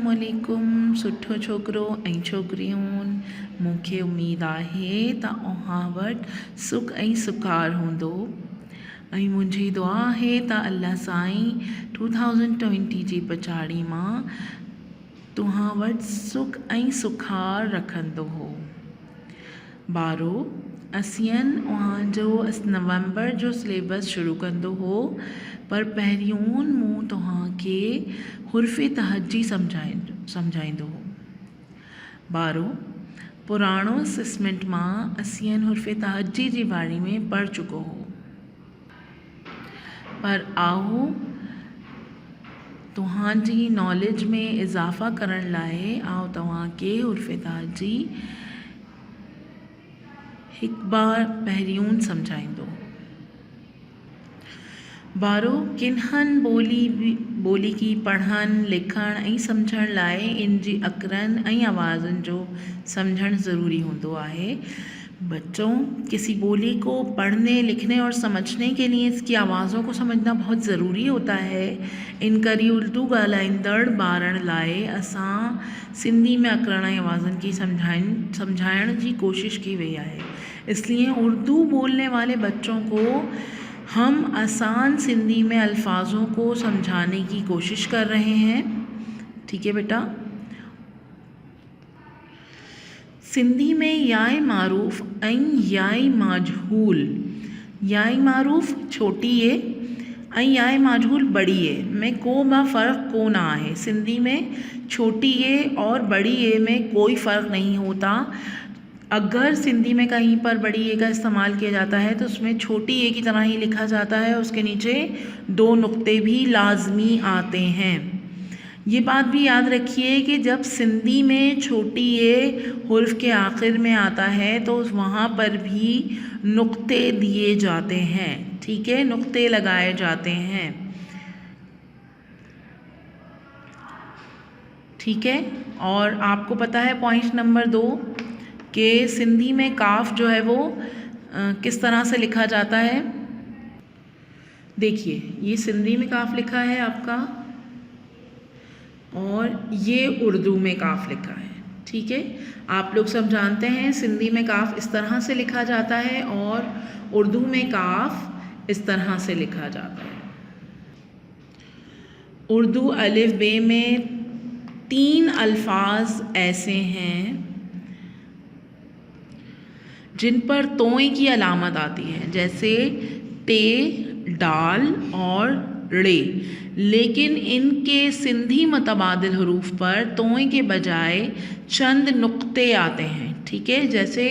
अस्सलामुअलैकुम सुठो छोकिरो ऐं छोकिरियुनि। मूंखे उमेद आहे त अव्हां वटि सुख ऐं सुखार हूंदो ऐं मुंहिंजी दुआ आहे त अल्लाह साईं 2020 जी पछाड़ी मां तव्हां वटि सुख ऐं सुखार रखंदो हो। ॿारो असियनि अव्हांजो नवंबर जो सिलेबस शुरू कंदो हो, पर पहिरियों मूं तव्हांखे हुर्फ़े तहज्जी सम्झाईंदो हो। ॿारो पुराणो असेसमेंट मां असियनि हुर्फ़े तहज्जी जे बारे में पढ़ चुको हो, पर आओ तव्हांजी नॉलेज में इज़ाफ़ा करण लाइ आउं तव्हांखे हुर्फ़े तहज्जी हिकु बार पहिरियों सम्झाईंदो। ॿारो किन्हनि ॿोली की पढ़ण लिखण ऐं सम्झण लाइ इन जी अखरनि ऐं आवाज़ुनि जो समझण ज़रूरी होंदो आहे। बच्चों, किसी बोली को पढ़ने लिखने और समझने के लिए इसकी आवाज़ों को समझना बहुत ज़रूरी होता है। इन करी उर्दू ॻाल्हाईंदड़ ॿारनि लाइ असां सिंधी में अखरनि ऐं आवाज़ुनि की समझाइण की कोशिश की वई आहे। इसलिए उर्दू बोलने वाले बच्चों को हम आसान सिंधी में अल्फाजों को समझाने की कोशिश कर रहे हैं। ठीक है बेटा। सिंधी में याय मारूफ़ ऐं याय माजहूल, याय मारूफ़ छोटी ए ऐं याय माजहूल बड़ी ए में को बि फ़र्क कोन आहे। सिंधी में छोटी ए और बड़ी ए में कोई फ़र्क नहीं होता। अगर सिंधी में कहीं पर बड़ी ए का इस्तेमाल किया जाता है तो उसमें छोटी ए की तरह ही लिखा जाता है, उसके नीचे 2 नुक्ते भी लाजमी आते हैं। ये बात भी याद रखिए कि जब सिंधी में छोटी ए हुर्फ़ के आखिर में आता है तो वहाँ पर भी नुक्ते दिए जाते हैं। ठीक है, नुक्ते लगाए जाते हैं। ठीक है। और आपको पता है पॉइंट नंबर 2 कि सिंधी में काफ जो है वो किस तरह से लिखा जाता है। देखिए, ये सिंधी में काफ लिखा है आपका और ये उर्दू में काफ लिखा है। ठीक है, आप लोग सब जानते हैं सिंधी में काफ इस तरह से लिखा जाता है और उर्दू में काफ इस तरह से लिखा जाता है। उर्दू अलिफ बे में 3 अल्फाज ऐसे हैं जिन पर तोए की अलामत आती है, जैसे ते, डाल और रे, लेकिन इनके सिंधी मुतबादिल हरूफ पर तोए के बजाय चंद नुक्ते आते हैं। ठीक है, जैसे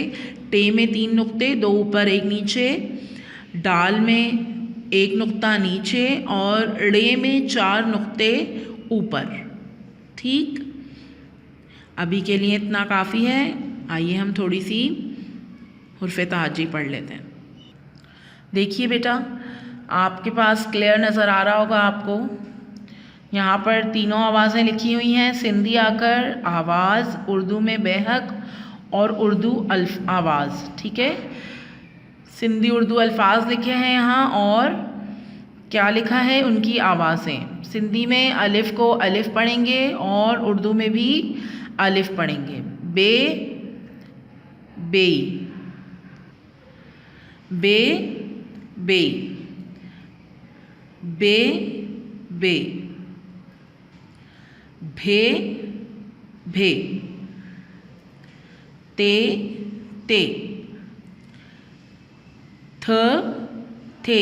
टे में 3 नुक्ते, 2 ऊपर 1 नीचे, डाल में 1 नुक्ता नीचे और रे में 4 नुक्ते ऊपर। ठीक, अभी के लिए इतना काफ़ी है। आइए हम थोड़ी सी हुर्फ़े तहज्जी पढ़ लेते हैं। देखिए बेटा, आपके पास क्लियर नज़र आ रहा होगा आपको। यहाँ पर तीनों आवाज़ें लिखी हुई हैं। सिंधी आकर आवाज़, उर्दू में बेहक और उर्दू आवाज़। ठीक है, सिंधी उर्दू अल्फाज लिखे हैं यहाँ और क्या लिखा है, उनकी आवाज़ें। सिंधी में अलिफ़ को अलिफ़ पढ़ेंगे और उर्दू में भी अलिफ़ पढ़ेंगे। बे, बेई, बे, बे, बे, बे, भे, भे, ते, ते, थ, थे,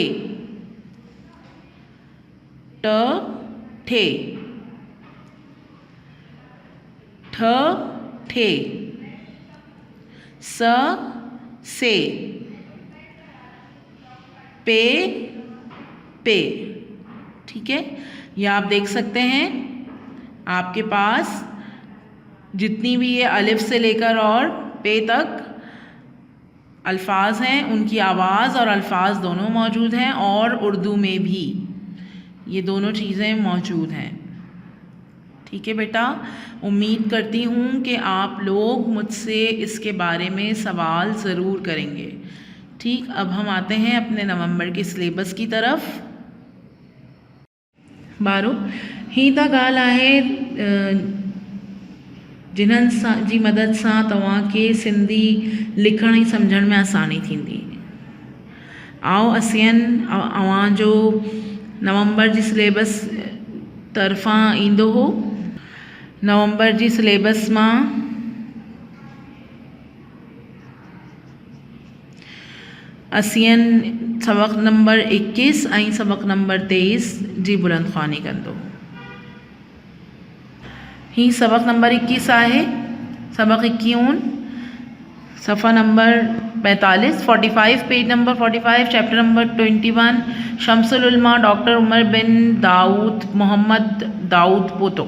ट, ठे, ठ, ठे, स, से, पे, पे। ठीक है, यह आप देख सकते हैं आपके पास जितनी भी ये अलिफ से लेकर और पे तक अल्फाज हैं, उनकी आवाज़ और अल्फाज दोनों मौजूद हैं और उर्दू में भी ये दोनों चीज़ें मौजूद हैं। ठीक है बेटा, उम्मीद करती हूँ कि आप लोग मुझसे इसके बारे में सवाल ज़रूर करेंगे। ठीक, अब हम आते हैं अपने नवंबर के सिलेबस की तरफ। ॿारो, ही त ॻाल्हि आहे जिन्हनि जी मदद सां तव्हांखे सिंधी लिखण ऐं सम्झण में आसानी थींदी। आओ असियनि अव्हांजो नवंबर जी सिलेबस तरफ़ां ईंदो हो। नवंबर जी सिलेबस मां असियनि सबक़ नंबर 21 ऐं सबक़ नंबर 23 जी बुलंदख़्वानी कंदो। ही सबक़ नंबर 21 आहे। सबक़ 21 सफ़ा number 45 page number 45 chapter number 21 Shamsul उलमा डॉक्टर उमर बिन दाऊद मोहम्मद दाऊद पोतो।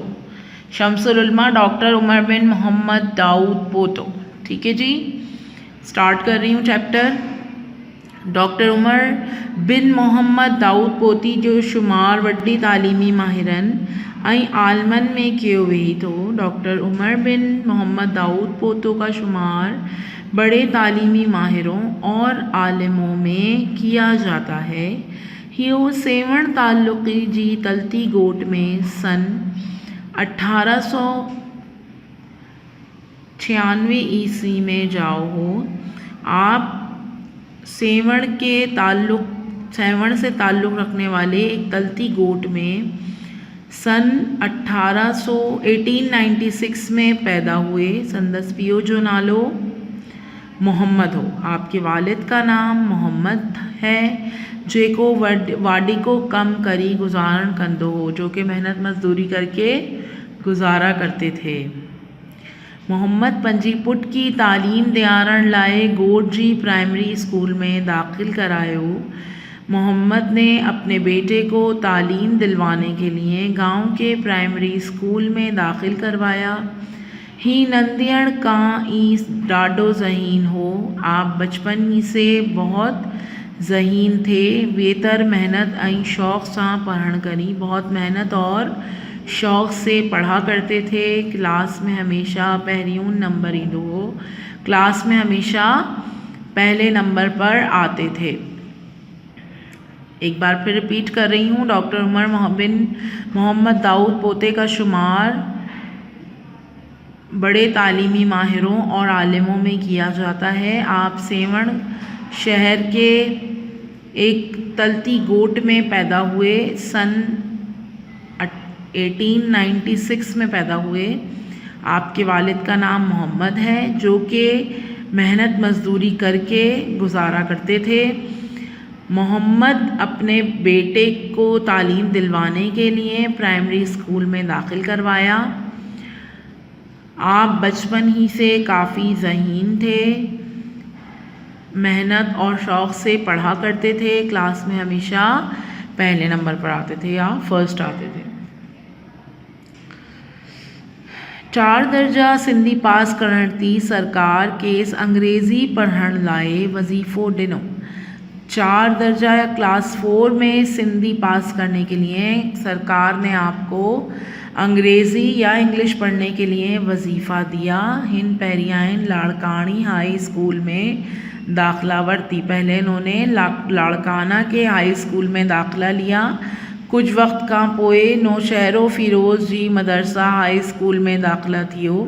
शम्सुल उलमा डॉक्टर उमर बिन मोहम्मद दाऊद पोतो। ठीक है जी, स्टार्ट कर रही हूँ चैप्टर। डॉक्टर उमर बिन मोहम्मद दाऊद पोती जो शुमार वॾी तालीमी माहिरनि ऐं आलमनि में कियो वेही थो। डॉक्टर उमर बिन मोहम्मद दाऊद पोतो का शुमार बड़े तालीमी माहिरों और आलिमों में किया जाता है। हीउ सेवण ताल्लुक़ी जी तलती गोट में सन 1896 ईस्वी में जाओ हो। आप सेवण से ताल्लुक़ रखने वाले एक तलती गोट में सन 1896 में पैदा हुए। संदस पियो जो नालो मोहम्मद हो। आपके वालिद का नाम मोहम्मद है, जेको वाडी को कम करी गुजारण कंदो हो, जो कि मेहनत मजदूरी करके गुजारा करते थे। मोहम्मद पंजी पुट की तालीम ॾियारण लाइ गोठ जी प्राइमरी स्कूल में दाखिल करायो। मोहम्मद ने अपने बेटे को तालीम दिलवाने के लिए गांव के प्राइमरी स्कूल में दाखिल करवाया। ही नंदियण का ई ॾाढो ज़हीन हो। आप बचपन ही से बहुत ज़हीन थे। बेहतर मेहनत ऐं शौक़ सां पढ़ण करी, बहुत मेहनत और शौक़ से पढ़ा करते थे। क्लास में हमेशा पहिरियों नंबर ईंदो हो। क्लास में हमेशा पहले नंबर पर आते थे। एक बार फिर रिपीट कर रही हूँ। डॉक्टर उमर बिन मोहम्मद दाऊद पोते का शुमार बड़े तालीमी माहिरों और आलिमों में किया जाता है। आप सेवण शहर के एक तलती गोट में पैदा हुए। सन 1896 में पैदा हुए। आपके वालिद का नाम मोहम्मद है, जो कि मेहनत मजदूरी करके गुजारा करते थे। मोहम्मद अपने बेटे को तालीम दिलवाने के लिए प्राइमरी स्कूल में दाखिल करवाया। आप बचपन ही से काफ़ी ज़हीन थे, मेहनत और शौक़ से पढ़ा करते थे। क्लास में हमेशा पहले नंबर पर आते थे या फर्स्ट आते थे। 4 दर्जा सिंधी पास करण थी सरकार केस अंग्रेज़ी पढ़ण लाइ वज़ीफ़ो ॾिनो। 4 दर्जा या क्लास 4 में सिंधी पास करने के लिए सरकार ने आपको अंग्रेज़ी या इंग्लिश पढ़ने के लिए वज़ीफ़ा दिया। हिन पहिरियां लाड़कानी हाई स्कूल में दाखिला वरती। पहले इन्होंने लाड़काना के हाई स्कूल में दाखिला लिया। कुछ वक्त का पोए नौशहरो फ़िरोज़ जी मदरसा हाई स्कूल में दाखिला थियो।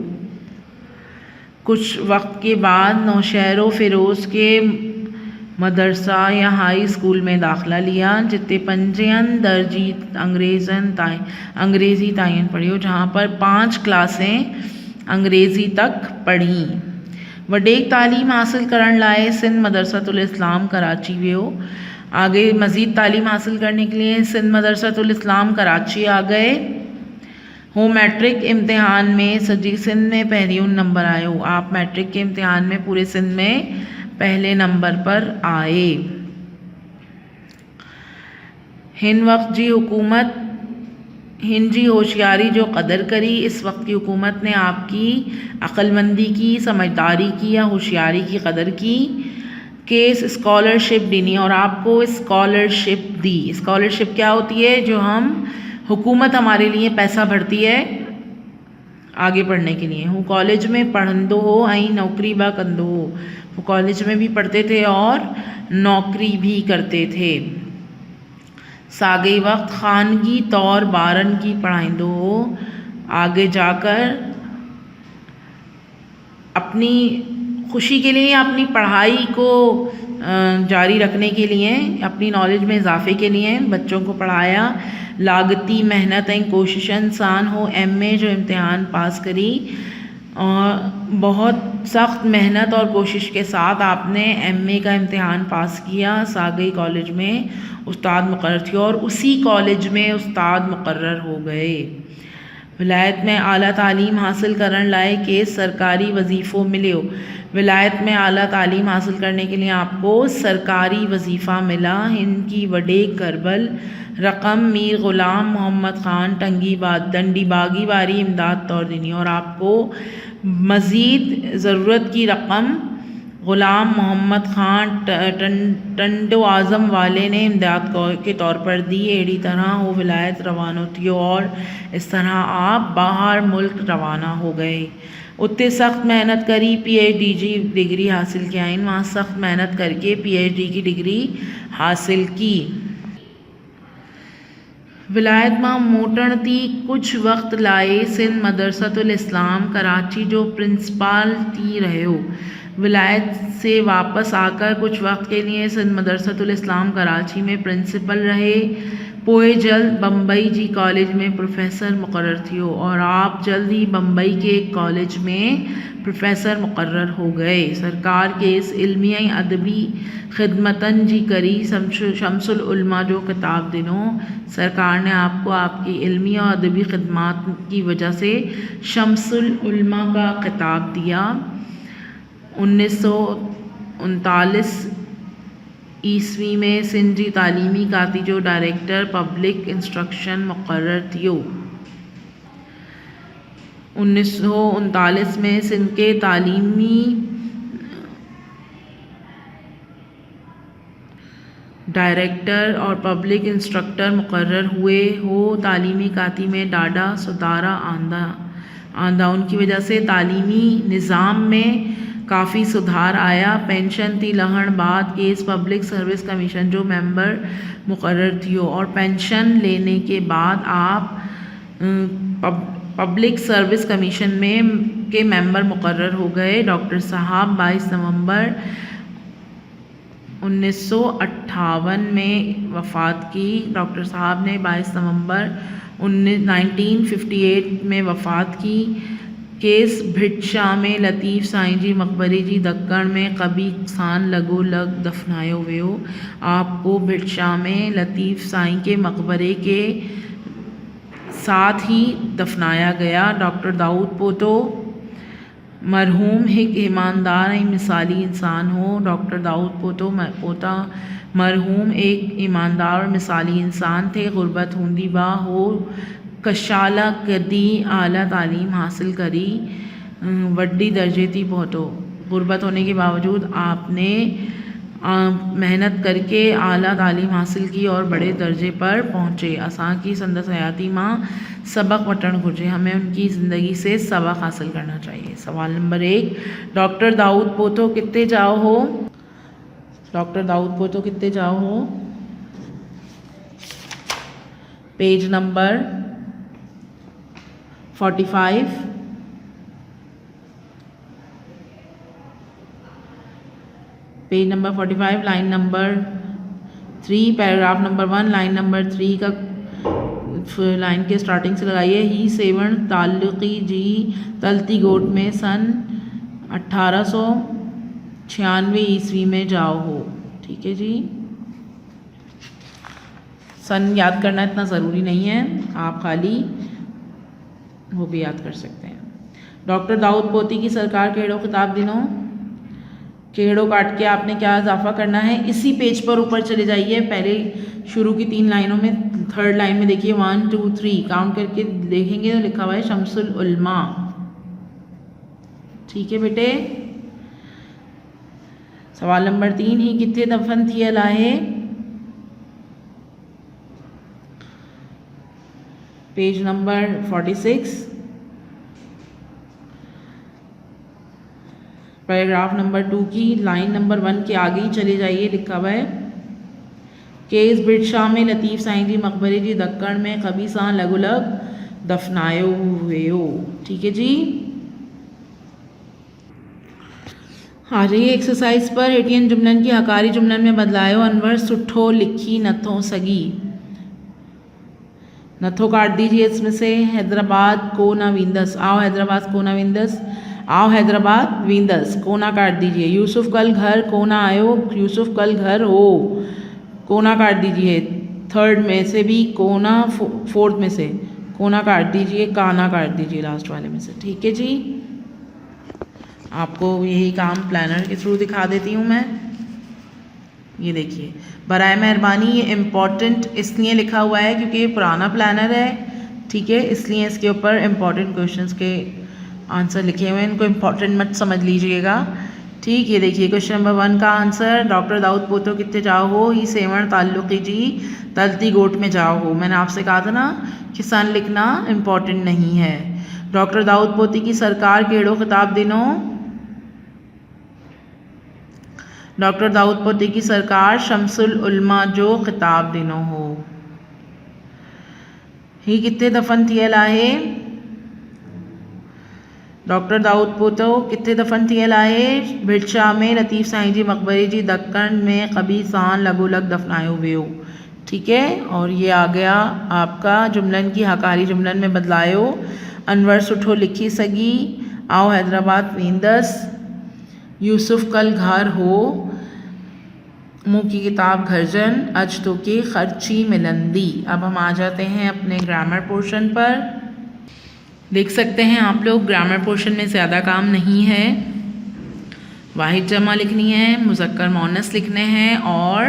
कुछ वक्त के बाद नौशहरो फ़िरोज़ के मदरसा या हाई स्कूल में दाखिला लिया, जिते 5 दर्जी अंग्रेज़ी ताईं पढ़ियो, जहाँ पर 5 क्लासें अंग्रेज़ी तक पढ़ी। वडेक तालीम हासिल करण लाइ सिंध मदरसतुल इस्लाम कराची वियो। आगे मज़ीद तालीम हासिल करने के लिए सिंध मदरसतुल इस्लाम कराची आ गए। हो मैट्रिक इम्तिहान में सॼी सिंध में पहिरियों नंबर आयो। आप मैट्रिक के इम्तिहान में पूरे सिंध में पहले नंबर पर आए। हिन वक्त जी हुकूमत हिन जी होशियारी जो कदर करी। इस वक्त की हुकूमत ने आपकी अक्लमंदी की, समझदारी की या होशियारी की कदर की। केस स्कॉलरशिप देनी और आपको स्कॉलरशिप दी। स्कॉलरशिप क्या होती है? जो हम हुकूमत हमारे लिए पैसा भरती है आगे पढ़ने के लिए। हूँ कॉलेज में पढ़ंदो हो ऐं नौकरी बा कंदो हो। वो कॉलेज में भी पढ़ते थे और नौकरी भी करते थे। सागे वक्त खानगी तौर ॿारनि की पढ़ाईंदो हो। आगे जाकर अपनी खुशी के लिए, अपनी पढ़ाई को जारी रखने के लिए, अपनी नॉलेज में इजाफे के लिए बच्चों को पढ़ाया। लागती मेहनतें कोशिशें इंसान हो, MA जो इम्तिहान पास करी और बहुत सख्त मेहनत और कोशिश के साथ आपने MA का इम्तिहान पास किया। सागई कॉलेज में उस्ताद मुकर्रर थे और उसी कॉलेज में उस्ताद मुकर्रर हो गए। विलायत में आला तालीम हासिल करने लाए के सरकारी वजीफ़ो मिले। विलायत में आला तालीम हासिल करने के लिए आपको सरकारी वजीफ़ा मिला। हिंद की वडे करबल रकम मीर ग़ुलाम मोहम्मद ख़ान डंडी बागी वारी इमदाद तौर देनी, और आपको मज़ीद ज़रूरत की रकम ग़ुलाम मोहम्मद ख़ान टंडो आज़म वाले ने इमदाद के तौर पर दी। एड़ी तरह वो विलायत रवाना थी और इस तरह आप बाहर मुल्क रवाना हो गए। उत्ते सख्त मेहनत करी, PhD की डिग्री हासिल किया। वहाँ सख्त मेहनत करके PhD की डिग्री हासिल की। विलायत मां मोटण थी कुछ वक्त लाए सिंध मदरसतुल इस्लाम कराची जो प्रिंसिपल थी रहो। विलायत से वापस आकर कुछ वक्त के लिए सिंध मदरसतुल इस्लाम कराची में प्रिंसिपल रहे। पोए जल्द बम्बई जी कॉलेज में प्रोफेसर मुकर्रर थी और आप जल्द ही बम्बई के एक कॉलेज में प्रोफेसर मुकर्रर हो गए। सरकार के इस इल्मी अदबी खिदमतन जी करी शम्सुल उलमा जो किताब दिनों सरकार ने आपको आपकी इल्मी और अदबी खिदमत की वजह से शम्सुल उलमा का खिताब दिया। 1939 ईस्वी में सिंध जी तालीमी काती जो डायरेक्टर पब्लिक इंस्ट्रक्शन मुकर्रर थियो। 1939 में सिंध के तालीमी डायरेक्टर और पब्लिक इंस्ट्रक्टर मुकर्रर हुए हो। तालीमी काती में डाडा सुधारा आंदा उनकी वजह से तालीमी निज़ाम में काफ़ी सुधार आया। पेंशन थी लहण बाद केस पब्लिक सर्विस कमीशन जो मेंबर मुकर्रर थी और पेंशन लेने के बाद आप पब्लिक सर्विस कमीशन में के मेंबर मुकर्रर हो गए। डॉक्टर साहब 22 नवंबर 1958 में वफ़ात की। डॉक्टर साहब ने 22 नवंबर 1958 में वफ़ात की। केस भिटशाह में लतीफ़ साईं जी मकबरे जी दक्कण में कब्रिस्तान लगो लग दफनायो वियो। आपको भिटशाह में लतीफ़ साईं के मकबरे के साथ ही दफनाया गया। डॉक्टर दाऊद पोतो मरहूम एक ईमानदार मिसाली इंसान हो। डॉक्टर दाऊद पोता मरहूम एक ईमानदार और मिसाली इंसान थे। गुरबत हूंदी बा हो कशाला कदी आला तालीम हासिल करी वड्डी दर्जे थी पहुँचो। गुरबत होने के बावजूद आपने मेहनत करके आला तालीम हासिल की और बड़े दर्जे पर पहुँचे। असां की संदस हयाती मां सबक वठण घुर्जे, हमें उनकी ज़िंदगी से सबक हासिल करना चाहिए। सवाल नंबर 1, डॉक्टर दाऊद पोतो कितने जाओ हो? डॉक्टर दाऊद पोतो कितने जाओ हो? Page number 45, page number 45 line number 3 paragraph number 1 line number 3 का लाइन के स्टार्टिंग से लगाइए। ही सेवन ताल्लुकी जी तलती गोट में सन 1896 ईस्वी में जाओ हो। ठीक है जी, सन याद करना इतना ज़रूरी नहीं है, आप खाली वो भी याद कर सकते हैं। डॉक्टर दाऊद पोती की सरकार केड़ो खिताब दिनों केड़ो काट के आपने क्या इजाफा करना है, इसी पेज पर ऊपर चले जाइए। पहले शुरू की 3 लाइनों में 3rd लाइन में देखिए 1 2 3 काउंट करके देखेंगे तो लिखा हुआ है शम्सुल उलमा। ठीक है बेटे। सवाल नंबर 3 ही कितने दफन थी अलाहे? पेज नंबर 46 पैराग्राफ नंबर 2 की लाइन नंबर 1 के आगे ही चले जाइए। लिखा हुआ है केस भिटशाह में लतीफ़ साईं जी मकबरे जी दक्कण में कब्रिस्तान लगोलग दफनायो हुए हो। ठीक है जी। आ जाइए एक्सरसाइज पर। हेठियन जुमलन की हकारी जुमलन में बदलायो। अनवर सुठो लिखी नथो सगी, नथो काट दीजिए इसमें से। हैदराबाद को ना वींदस, आओ हैदराबाद को ना वींदस, आओ हैदराबाद वींदस, को ना काट दीजिए। यूसुफ कल घर को ना आयो, यूसुफ कल घर हो, को ना काट दीजिए। थर्ड में से भी को ना, फोर्थ में से को ना काट दीजिए, काना काट दीजिए लास्ट वाले में से। ठीक है जी, आपको यही काम प्लानर के थ्रू दिखा देती हूँ मैं। ये देखिए, बराए मेहरबानी ये इम्पॉर्टेंट इसलिए लिखा हुआ है क्योंकि ये पुराना प्लानर है, ठीक है, इसलिए इसके ऊपर इम्पॉर्टेंट क्वेश्चंस के आंसर लिखे हुए हैं, इनको इम्पॉर्टेंट मत समझ लीजिएगा। ठीक, ये देखिए क्वेश्चन नंबर 1 का आंसर, डॉक्टर दाऊद पोतो कितने जाओ हो, ही सेवण ताल्लुकी जी तलती गोट में जाओ हो। मैंने आपसे कहा था ना कि सन लिखना इम्पॉर्टेंट नहीं है। डॉक्टर दाऊद पोती की सरकार केड़ो खिताब दिनो, डॉक्टर दाऊद पोती की सरकार शमसुल उलमा जो खिताब दिनो हो। ही कितने दफन थियल आहे, डॉक्टर दाऊद पोतो कितने दफन थियल आहे, भिड़शाह में लतीफ़ साईं जी मकबरे जी दक्कन में कबीर सां लॻोलॻ दफनायो वियो। ठीक है, और ये आ गया आपका जुमलन की हकारी जुमलन में बदलायो। अनवर सुठो लिखी सगी, आओ हैदराबाद वेंदस, यूसुफ कल घर हो, मुँह की किताब घरजन, अज तो के खर्ची मिलंदी। अब हम आ जाते हैं अपने ग्रामर पोर्शन पर। देख सकते हैं आप लोग ग्रामर पोर्शन में ज़्यादा काम नहीं है। वाहिद जमा लिखनी है, मुज़क्कर मोनस लिखने हैं और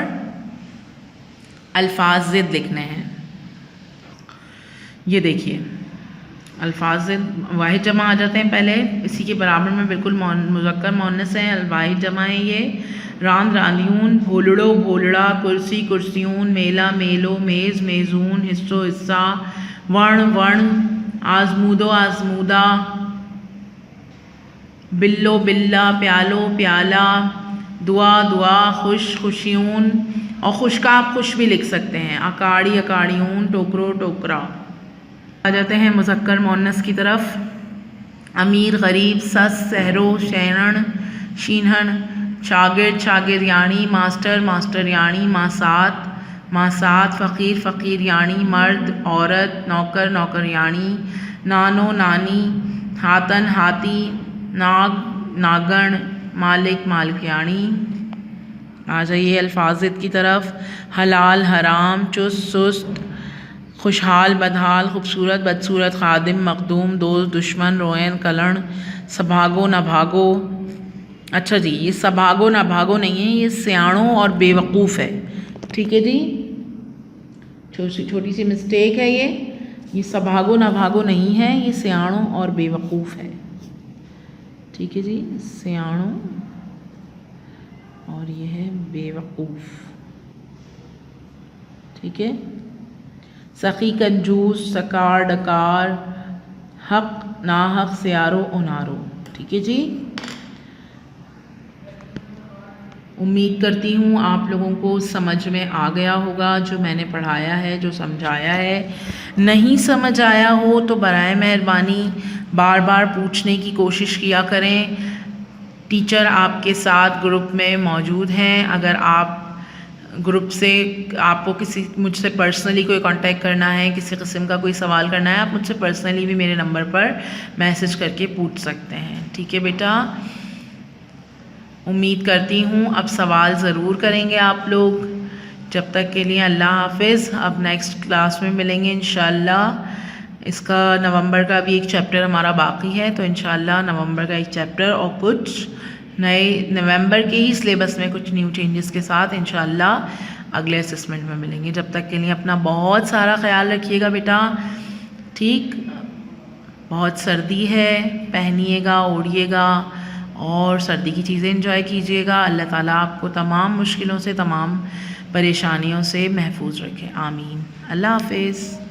अल्फाज ज़िद लिखने हैं। ये देखिए अल्फाज ज़िद वाहिद जमा आ जाते हैं पहले, इसी के बराबर में बिल्कुल मुज़क्कर मोनस है, वाहिद जमा है ये। रांद रांदियून, भोलड़ो भोलड़ा, कुर्सी कुर्सियून, मेला मेलो, मेज़ मेज़ून, हिस्सो हिस्सा, वर्ण वर्ण, आजमूदो आजमूदा, बिल्लो बिल्ला, प्यालो प्याला, दुआ दुआ, खुश खुशियून, और खुश का आप खुश भी लिख सकते हैं। अकाड़ी अकाड़ियून, टोकरो टोकरा। आ जाते हैं मुज़क्कर मोनस की तरफ। अमीर गरीब, सस सहरो, शैरण शीनहन, शागिर्द शागिर्याणी, मास्टर मास्टरयाणी, मासात मासात, फ़कीर फ़कीरयाणी, मर्द औरत, नौकर नौकरयाणी, नानो नानी, हातन हाथी, नाग नागण, मालिक मालिकयाणी। आ जाइए अल्फाज़िद की तरफ। हलाल हराम, चुस्त सुस्त, खुशहाल बदहाल, खूबसूरत बदसूरत, खादिम मखदूम, दोस्त दुश्मन, रोयन कलण, सभागो न भागो। अच्छा जी, ये सभागो न भागो नहीं है, ये सियाणों और बेवकूफ़ है। ठीक है जी, छोटी सी मिस्टेक है ये सभागो न भागो नहीं है, ये सियाणों और बेवकूफ़ है। ठीक है जी, सियाणों और ये है बेवकूफ़। ठीक है, सखी कंजूस, सकार डकार, हक नाहक, सियारो उनारो। ठीक है जी, उम्मीद करती हूँ आप लोगों को समझ में आ गया होगा जो मैंने पढ़ाया है, जो समझाया है। नहीं समझ आया हो तो बराए मेहरबानी बार बार पूछने की कोशिश किया करें। टीचर आपके साथ ग्रुप में मौजूद हैं। अगर आप ग्रुप से आपको मुझसे पर्सनली कोई कांटेक्ट करना है, किसी किस्म का कोई सवाल करना है, आप मुझसे पर्सनली भी मेरे नंबर पर मैसेज करके पूछ सकते हैं। ठीक है बेटा, उम्मीद करती हूँ अब सवाल ज़रूर करेंगे आप लोग। जब तक के लिए अल्लाह हाफिज़। अब नेक्स्ट क्लास में मिलेंगे इंशाल्लाह। इसका नवंबर का भी एक चैप्टर हमारा बाकी है, तो इंशाल्लाह नवंबर का एक चैप्टर और कुछ नए नवंबर के ही सिलेबस में कुछ न्यू चेंजेस के साथ इंशाल्लाह अगले असेसमेंट में मिलेंगे। जब तक के लिए अपना बहुत सारा ख्याल रखिएगा बेटा। ठीक, बहुत सर्दी है, पहनिएगा ओढ़िएगा और सर्दी की चीज़ें एंजॉय कीजिएगा। अल्लाह ताला आपको तमाम मुश्किलों से, तमाम परेशानियों से महफूज रखे। आमीन। अल्लाह हाफिज़।